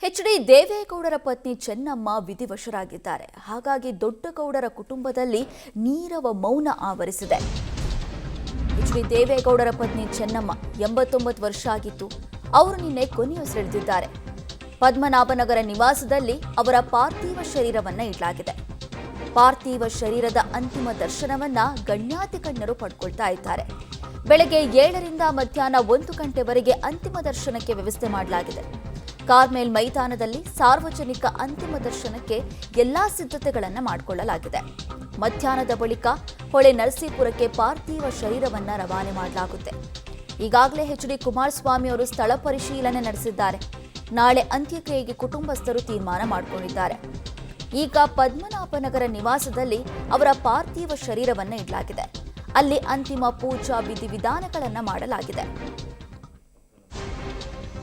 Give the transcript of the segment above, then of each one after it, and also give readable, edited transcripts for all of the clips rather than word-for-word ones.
H D. ದೇವೇಗೌಡರ ಪತ್ನಿ ಚೆನ್ನಮ್ಮ ವಿಧಿವಶರಾಗಿದ್ದಾರೆ. ಹಾಗಾಗಿ ದೊಡ್ಡಗೌಡರ ಕುಟುಂಬದಲ್ಲಿ ನೀರವ ಮೌನ ಆವರಿಸಿದೆ. ಎಚ್.ಡಿ. ದೇವೇಗೌಡರ ಪತ್ನಿ ಚೆನ್ನಮ್ಮ 89 ವರ್ಷ ಆಗಿತ್ತು. ಅವರು ನಿನ್ನೆ ಕೊನೆಯುಸಿರೆಳೆದಿದ್ದಾರೆ. ಪದ್ಮನಾಭನಗರ ನಿವಾಸದಲ್ಲಿ ಅವರ ಪಾರ್ಥಿವ ಶರೀರವನ್ನ ಇಡಲಾಗಿದೆ. ಪಾರ್ಥಿವ ಶರೀರದ ಅಂತಿಮ ದರ್ಶನವನ್ನ ಗಣ್ಯಾತಿ ಗಣ್ಯರು ಪಡ್ಕೊಳ್ತಾ ಇದ್ದಾರೆ. ಬೆಳಗ್ಗೆ 7ರಿಂದ ಮಧ್ಯಾಹ್ನ 1 ಗಂಟೆವರೆಗೆ ಅಂತಿಮ ದರ್ಶನಕ್ಕೆ ವ್ಯವಸ್ಥೆ ಮಾಡಲಾಗಿದೆ. ಕಾರ್ಮೆಲ್ ಮೈದಾನದಲ್ಲಿ ಸಾರ್ವಜನಿಕ ಅಂತಿಮ ದರ್ಶನಕ್ಕೆ ಎಲ್ಲಾ ಸಿದ್ಧತೆಗಳನ್ನು ಮಾಡಿಕೊಳ್ಳಲಾಗಿದೆ. ಮಧ್ಯಾಹ್ನದ ಬಳಿಕ ಹೊಳೆ ನರಸೀಪುರಕ್ಕೆ ಪಾರ್ಥಿವ ಶರೀರವನ್ನ ರವಾನೆ ಮಾಡಲಾಗುತ್ತೆ. ಈಗಾಗಲೇ ಎಚ್.ಡಿ. ಕುಮಾರಸ್ವಾಮಿ ಅವರು ಸ್ಥಳ ಪರಿಶೀಲನೆ ನಡೆಸಿದ್ದಾರೆ. ನಾಳೆ ಅಂತ್ಯಕ್ರಿಯೆಗೆ ಕುಟುಂಬಸ್ಥರು ತೀರ್ಮಾನ ಮಾಡಿಕೊಂಡಿದ್ದಾರೆ. ಈಗ ಪದ್ಮನಾಭನಗರ ನಿವಾಸದಲ್ಲಿ ಅವರ ಪಾರ್ಥಿವ ಶರೀರವನ್ನ ಇಡಲಾಗಿದೆ. ಅಲ್ಲಿ ಅಂತಿಮ ಪೂಜಾ ವಿಧಿವಿಧಾನಗಳನ್ನು ಮಾಡಲಾಗಿದೆ.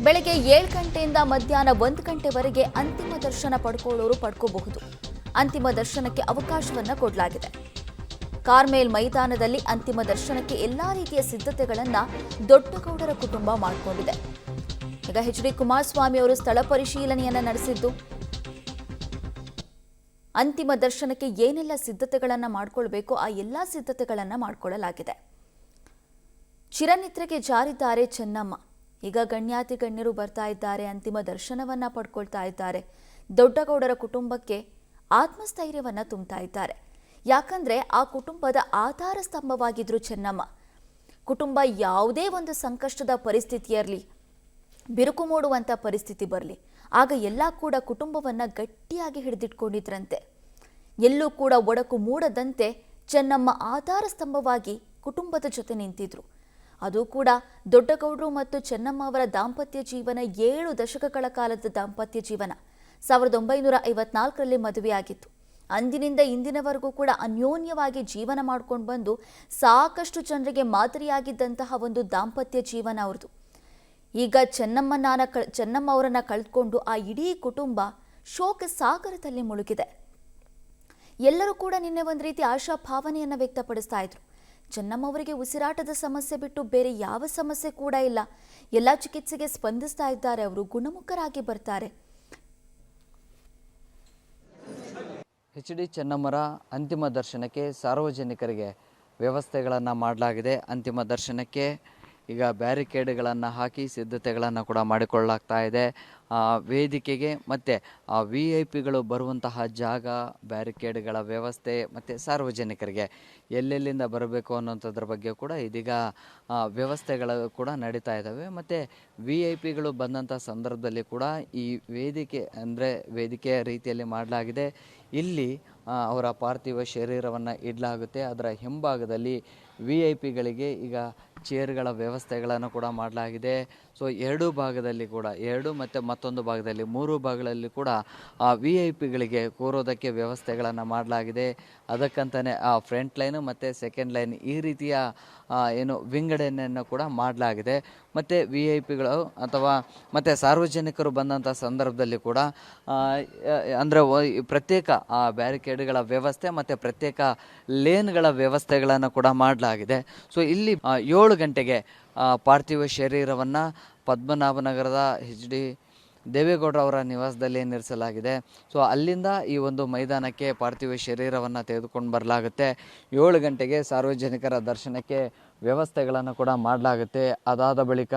ಬೆಳಗ್ಗೆ 7 ಗಂಟೆಯಿಂದ ಮಧ್ಯಾಹ್ನ 1 ಗಂಟೆವರೆಗೆ ಅಂತಿಮ ದರ್ಶನ ಪಡ್ಕೊಳ್ಳೋರು ಪಡ್ಕೋಬಹುದು. ಅಂತಿಮ ದರ್ಶನಕ್ಕೆ ಅವಕಾಶವನ್ನ ಕೊಡಲಾಗಿದೆ. ಕಾರ್ಮೇಲ್ ಮೈದಾನದಲ್ಲಿ ಅಂತಿಮ ದರ್ಶನಕ್ಕೆ ಎಲ್ಲಾ ರೀತಿಯ ಸಿದ್ಧತೆಗಳನ್ನ ದೊಡ್ಡಗೌಡರ ಕುಟುಂಬ ಮಾಡಿಕೊಂಡಿದೆ. ಈಗ ಎಚ್.ಡಿ. ಕುಮಾರಸ್ವಾಮಿ ಅವರು ಸ್ಥಳ ಪರಿಶೀಲನೆಯನ್ನ ನಡೆಸಿದ್ದು ಅಂತಿಮ ದರ್ಶನಕ್ಕೆ ಏನೆಲ್ಲ ಸಿದ್ಧತೆಗಳನ್ನ ಮಾಡಿಕೊಳ್ಬೇಕು ಆ ಎಲ್ಲಾ ಸಿದ್ಧತೆಗಳನ್ನ ಮಾಡಿಕೊಳ್ಳಲಾಗಿದೆ. ಚಿರನಿದ್ರೆಗೆ ಜಾರಿದ್ದಾರೆ ಚೆನ್ನಮ್ಮ. ಈಗ ಗಣ್ಯಾತಿ ಗಣ್ಯರು ಬರ್ತಾ ಇದ್ದಾರೆ, ಅಂತಿಮ ದರ್ಶನವನ್ನ ಪಡ್ಕೊಳ್ತಾ ಇದ್ದಾರೆ. ದೊಡ್ಡಗೌಡರ ಕುಟುಂಬಕ್ಕೆ ಆತ್ಮಸ್ಥೈರ್ಯವನ್ನ ತುಂಬ್ತಾ ಇದ್ದಾರೆ. ಯಾಕಂದ್ರೆ ಆ ಕುಟುಂಬದ ಆಧಾರ ಸ್ತಂಭವಾಗಿದ್ರು ಚೆನ್ನಮ್ಮ. ಕುಟುಂಬ ಯಾವುದೇ ಒಂದು ಸಂಕಷ್ಟದ ಪರಿಸ್ಥಿತಿ ಇರಲಿ, ಬಿರುಕು ಮೂಡುವಂತ ಪರಿಸ್ಥಿತಿ ಬರಲಿ, ಆಗ ಎಲ್ಲ ಕೂಡ ಕುಟುಂಬವನ್ನ ಗಟ್ಟಿಯಾಗಿ ಹಿಡಿದಿಟ್ಕೊಂಡಿದ್ರಂತೆ. ಎಲ್ಲೂ ಕೂಡ ಒಡಕು ಮೂಡದಂತೆ ಚೆನ್ನಮ್ಮ ಆಧಾರ ಸ್ತಂಭವಾಗಿ ಕುಟುಂಬದ ಜೊತೆ ನಿಂತಿದ್ರು. ಅದು ಕೂಡ ದೊಡ್ಡಗೌಡರು ಮತ್ತು ಚೆನ್ನಮ್ಮ ಅವರ ದಾಂಪತ್ಯ ಜೀವನ 7 ದಶಕಗಳ ಕಾಲದ ದಾಂಪತ್ಯ ಜೀವನ. 1954ರಲ್ಲಿ ಮದುವೆಯಾಗಿತ್ತು. ಅಂದಿನಿಂದ ಇಂದಿನವರೆಗೂ ಕೂಡ ಅನ್ಯೋನ್ಯವಾಗಿ ಜೀವನ ಮಾಡ್ಕೊಂಡು ಬಂದು ಸಾಕಷ್ಟು ಜನರಿಗೆ ಮಾದರಿಯಾಗಿದ್ದಂತಹ ಒಂದು ದಾಂಪತ್ಯ ಜೀವನ ಅವ್ರದ್ದು. ಈಗ ಚೆನ್ನಮ್ಮ ಅವರನ್ನ ಕಳೆದುಕೊಂಡು ಆ ಇಡೀ ಕುಟುಂಬ ಶೋಕ ಸಾಗರದಲ್ಲಿ ಮುಳುಗಿದೆ. ಎಲ್ಲರೂ ಕೂಡ ನಿನ್ನೆ ಒಂದು ರೀತಿ ಆಶಾ ಭಾವನೆಯನ್ನ ವ್ಯಕ್ತಪಡಿಸ್ತಾ ಇದ್ರು. ಚೆನ್ನಮ್ಮ ಅವರಿಗೆ ಉಸಿರಾಟದ ಸಮಸ್ಯೆ ಬಿಟ್ಟು ಬೇರೆ ಯಾವ ಸಮಸ್ಯೆ ಕೂಡ ಇಲ್ಲ. ಎಲ್ಲ ಚಿಕಿತ್ಸೆಗೆ ಸ್ಪಂದಿಸ್ತಾ ಇದ್ದಾರೆ. ಅವರು ಗುಣಮುಖರಾಗಿ ಬರ್ತಾರೆ. ಎಚ್.ಡಿ. ಚೆನ್ನಮ್ಮರ ಅಂತಿಮ ದರ್ಶನಕ್ಕೆ ಸಾರ್ವಜನಿಕರಿಗೆ ವ್ಯವಸ್ಥೆಗಳನ್ನು ಮಾಡಲಾಗಿದೆ. ಅಂತಿಮ ದರ್ಶನಕ್ಕೆ ಈಗ ಬ್ಯಾರಿಕೇಡ್ಗಳನ್ನು ಹಾಕಿ ಸಿದ್ಧತೆಗಳನ್ನು ಕೂಡ ಮಾಡಿಕೊಳ್ಳಲಾಗ್ತಾ ಇದೆ. ವೇದಿಕೆಗೆ ಮತ್ತು VIP ಗಳು ಬರುವಂತಹ ಜಾಗ, ಬ್ಯಾರಿಕೇಡ್ಗಳ ವ್ಯವಸ್ಥೆ ಮತ್ತು ಸಾರ್ವಜನಿಕರಿಗೆ ಎಲ್ಲೆಲ್ಲಿಂದ ಬರಬೇಕು ಅನ್ನೋಂಥದ್ರ ಬಗ್ಗೆ ಕೂಡ ಇದೀಗ ವ್ಯವಸ್ಥೆಗಳು ಕೂಡ ನಡೀತಾ ಇದ್ದಾವೆ. ಮತ್ತು VIP ಗಳು ಬಂದಂಥ ಸಂದರ್ಭದಲ್ಲಿ ಕೂಡ ಈ ವೇದಿಕೆಯ ರೀತಿಯಲ್ಲಿ ಮಾಡಲಾಗಿದೆ. ಇಲ್ಲಿ ಅವರ ಪಾರ್ಥಿವ ಶರೀರವನ್ನು ಇಡಲಾಗುತ್ತೆ. ಅದರ ಹಿಂಭಾಗದಲ್ಲಿ VIP ಗಳಿಗೆ ಈಗ ಚೇರ್ಗಳ ವ್ಯವಸ್ಥೆಗಳನ್ನು ಕೂಡ ಮಾಡಲಾಗಿದೆ. ಸೊ 2 ಭಾಗದಲ್ಲಿ ಕೂಡ 2 ಮತ್ತು ಮತ್ತೊಂದು ಭಾಗದಲ್ಲಿ 3 ಭಾಗಗಳಲ್ಲಿ ಕೂಡ VIP ಗಳಿಗೆ ಕೂರೋದಕ್ಕೆ ವ್ಯವಸ್ಥೆಗಳನ್ನು ಮಾಡಲಾಗಿದೆ. ಅದಕ್ಕಂತಲೇ ಫ್ರಂಟ್ ಲೈನು ಮತ್ತು ಸೆಕೆಂಡ್ ಲೈನ್ ಈ ರೀತಿಯ ವಿಂಗಡಣೆಯನ್ನು ಕೂಡ ಮಾಡಲಾಗಿದೆ. ಮತ್ತು VIP ಅಥವಾ ಮತ್ತು ಸಾರ್ವಜನಿಕರು ಬಂದಂಥ ಸಂದರ್ಭದಲ್ಲಿ ಕೂಡ ಅಂದರೆ ಪ್ರತ್ಯೇಕ ಬ್ಯಾರಿಕೇಡ್ಗಳ ವ್ಯವಸ್ಥೆ ಮತ್ತು ಪ್ರತ್ಯೇಕ ಲೇನ್ಗಳ ವ್ಯವಸ್ಥೆಗಳನ್ನು ಕೂಡ ಮಾಡಲಾಗಿದೆ. ಸೊ ಇಲ್ಲಿ 7 ಗಂಟೆಗೆ ಪಾರ್ಥಿವ ಶರೀರವನ್ನು ಪದ್ಮನಾಭನಗರದ ಎಚ್.ಡಿ. ದೇವೇಗೌಡರವರ ನಿವಾಸದಲ್ಲಿ ನಿಲ್ಲಿಸಲಾಗಿದೆ. ಸೊ ಅಲ್ಲಿಂದ ಈ ಒಂದು ಮೈದಾನಕ್ಕೆ ಪಾರ್ಥಿವ ಶರೀರವನ್ನು ತೆಗೆದುಕೊಂಡು ಬರಲಾಗುತ್ತೆ. 7 ಗಂಟೆಗೆ ಸಾರ್ವಜನಿಕರ ದರ್ಶನಕ್ಕೆ ವ್ಯವಸ್ಥೆಗಳನ್ನು ಕೂಡ ಮಾಡಲಾಗುತ್ತೆ. ಅದಾದ ಬಳಿಕ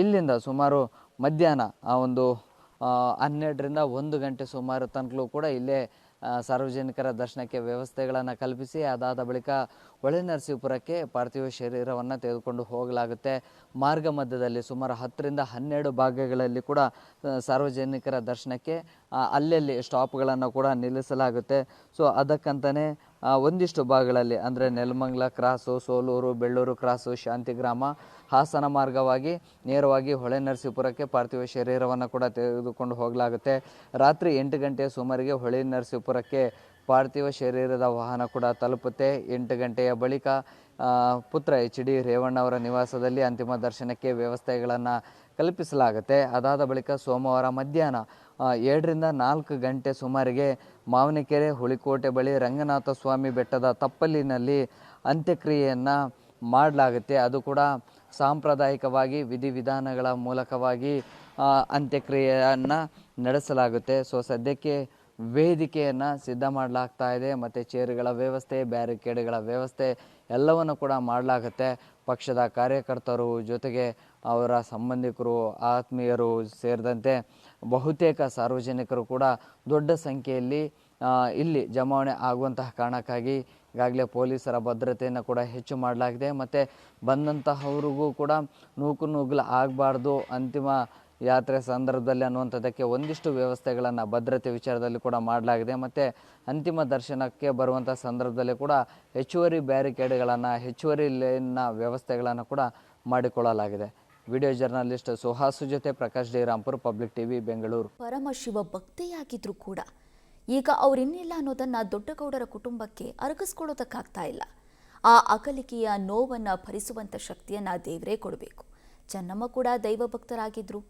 ಇಲ್ಲಿಂದ ಸುಮಾರು ಮಧ್ಯಾಹ್ನ 12ರಿಂದ 1 ಗಂಟೆ ಸುಮಾರು ತನಕಲೂ ಕೂಡ ಇಲ್ಲೇ ಸಾರ್ವಜನಿಕರ ದರ್ಶನಕ್ಕೆ ವ್ಯವಸ್ಥೆಗಳನ್ನು ಕಲ್ಪಿಸಿ ಅದಾದ ಬಳಿಕ ಹೊಳೆ ನರಸೀಪುರಕ್ಕೆ ಪಾರ್ಥಿವ ಶರೀರವನ್ನು ತೆಗೆದುಕೊಂಡು ಹೋಗಲಾಗುತ್ತೆ. ಮಾರ್ಗ ಮಧ್ಯದಲ್ಲಿ ಸುಮಾರು 10ರಿಂದ 12 ಭಾಗಗಳಲ್ಲಿ ಕೂಡ ಸಾರ್ವಜನಿಕರ ದರ್ಶನಕ್ಕೆ ಅಲ್ಲಲ್ಲಿ ಸ್ಟಾಪ್ಗಳನ್ನು ಕೂಡ ನಿಲ್ಲಿಸಲಾಗುತ್ತೆ. ಸೊ ಅದಕ್ಕಂತಲೇ ಒಂದಿಷ್ಟು ಭಾಗಗಳಲ್ಲಿ ಅಂದರೆ ನೆಲಮಂಗಲ ಕ್ರಾಸು, ಸೋಲೂರು, ಬೆಳ್ಳೂರು ಕ್ರಾಸು, ಶಾಂತಿಗ್ರಾಮ, ಹಾಸನ ಮಾರ್ಗವಾಗಿ ನೇರವಾಗಿ ಹೊಳೆ ನರಸೀಪುರಕ್ಕೆ ಪಾರ್ಥಿವ ಶರೀರವನ್ನು ಕೂಡ ತೆಗೆದುಕೊಂಡು ಹೋಗಲಾಗುತ್ತೆ. ರಾತ್ರಿ 8 ಗಂಟೆಯ ಸುಮಾರಿಗೆ ಹೊಳೆ ನರಸೀಪುರಕ್ಕೆ ಪಾರ್ಥಿವ ಶರೀರದ ವಾಹನ ಕೂಡ ತಲುಪುತ್ತೆ. 8 ಗಂಟೆಯ ಬಳಿಕ ಪುತ್ರ ಎಚ್.ಡಿ. ರೇವಣ್ಣ ಅವರ ನಿವಾಸದಲ್ಲಿ ಅಂತಿಮ ದರ್ಶನಕ್ಕೆ ವ್ಯವಸ್ಥೆಗಳನ್ನು ಕಲ್ಪಿಸಲಾಗುತ್ತೆ. ಅದಾದ ಬಳಿಕ ಸೋಮವಾರ ಮಧ್ಯಾಹ್ನ 2ರಿಂದ 4 ಗಂಟೆ ಸುಮಾರಿಗೆ ಮಾವನಕೆರೆ ಹುಳಿಕೋಟೆ ಬಳಿ ರಂಗನಾಥ ಸ್ವಾಮಿ ಬೆಟ್ಟದ ತಪ್ಪಲಿನಲ್ಲಿ ಅಂತ್ಯಕ್ರಿಯೆಯನ್ನು ಮಾಡಲಾಗುತ್ತೆ. ಅದು ಕೂಡ ಸಾಂಪ್ರದಾಯಿಕವಾಗಿ ವಿಧಿವಿಧಾನಗಳ ಮೂಲಕವಾಗಿ ಅಂತ್ಯಕ್ರಿಯೆಯನ್ನು ನಡೆಸಲಾಗುತ್ತೆ. ಸೊ ಸದ್ಯಕ್ಕೆ ವೇದಿಕೆಯನ್ನು ಸಿದ್ಧ ಮಾಡಲಾಗ್ತಾ ಇದೆ ಮತ್ತು ಚೇರುಗಳ ವ್ಯವಸ್ಥೆ, ಬ್ಯಾರಿಕೇಡ್ಗಳ ವ್ಯವಸ್ಥೆ ಎಲ್ಲವನ್ನು ಕೂಡ ಮಾಡಲಾಗುತ್ತೆ. ಪಕ್ಷದ ಕಾರ್ಯಕರ್ತರು ಜೊತೆಗೆ ಅವರ ಸಂಬಂಧಿಕರು, ಆತ್ಮೀಯರು ಸೇರಿದಂತೆ ಬಹುತೇಕ ಸಾರ್ವಜನಿಕರು ಕೂಡ ದೊಡ್ಡ ಸಂಖ್ಯೆಯಲ್ಲಿ ಇಲ್ಲಿ ಜಮಾವಣೆ ಆಗುವಂತಹ ಕಾರಣಕ್ಕಾಗಿ ಈಗಾಗಲೇ ಪೊಲೀಸರ ಭದ್ರತೆಯನ್ನು ಕೂಡ ಹೆಚ್ಚು ಮಾಡಲಾಗಿದೆ. ಮತ್ತು ಬಂದಂತಹವ್ರಿಗೂ ಕೂಡ ನೂಕುನುಗ್ಗಲು ಆಗಬಾರ್ದು ಅಂತಿಮ ಯಾತ್ರೆ ಸಂದರ್ಭದಲ್ಲಿ ಅನ್ನುವಂಥದ್ದಕ್ಕೆ ಒಂದಿಷ್ಟು ವ್ಯವಸ್ಥೆಗಳನ್ನು ಭದ್ರತೆ ವಿಚಾರದಲ್ಲಿ ಕೂಡ ಮಾಡಲಾಗಿದೆ. ಮತ್ತು ಅಂತಿಮ ದರ್ಶನಕ್ಕೆ ಬರುವಂಥ ಸಂದರ್ಭದಲ್ಲಿ ಕೂಡ ಹೆಚ್ಚುವರಿ ಬ್ಯಾರಿಕೇಡ್ಗಳನ್ನು, ಹೆಚ್ಚುವರಿ ಲೇನ್ನ ವ್ಯವಸ್ಥೆಗಳನ್ನು ಕೂಡ ಮಾಡಿಕೊಳ್ಳಲಾಗಿದೆ. ವಿಡಿಯೋ ಜರ್ನಲಿಸ್ಟ್ ಸುಹಾಸು ಜೊತೆ Prakash D Rampur, public TV, Bengaluru. Paramashiva ಭಕ್ತೆಯಾಗಿದ್ರು ಕೂಡ ಈಗ ಅವರಿನ್ನಿಲ್ಲ ಅನ್ನೋದನ್ನ ದೊಡ್ಡಗೌಡರ ಕುಟುಂಬಕ್ಕೆ ಅರಗಿಸ್ಕೊಳ್ಳೋದಕ್ಕಾಗ್ತಾ ಇಲ್ಲ. ಆ ಅಗಲಿಕೆಯ ನೋವನ್ನು ಭರಿಸುವಂಥ ಶಕ್ತಿಯನ್ನ ದೇವರೇ ಕೊಡಬೇಕು. ಚೆನ್ನಮ್ಮ ಕೂಡ ದೈವ ಭಕ್ತರಾಗಿದ್ರು.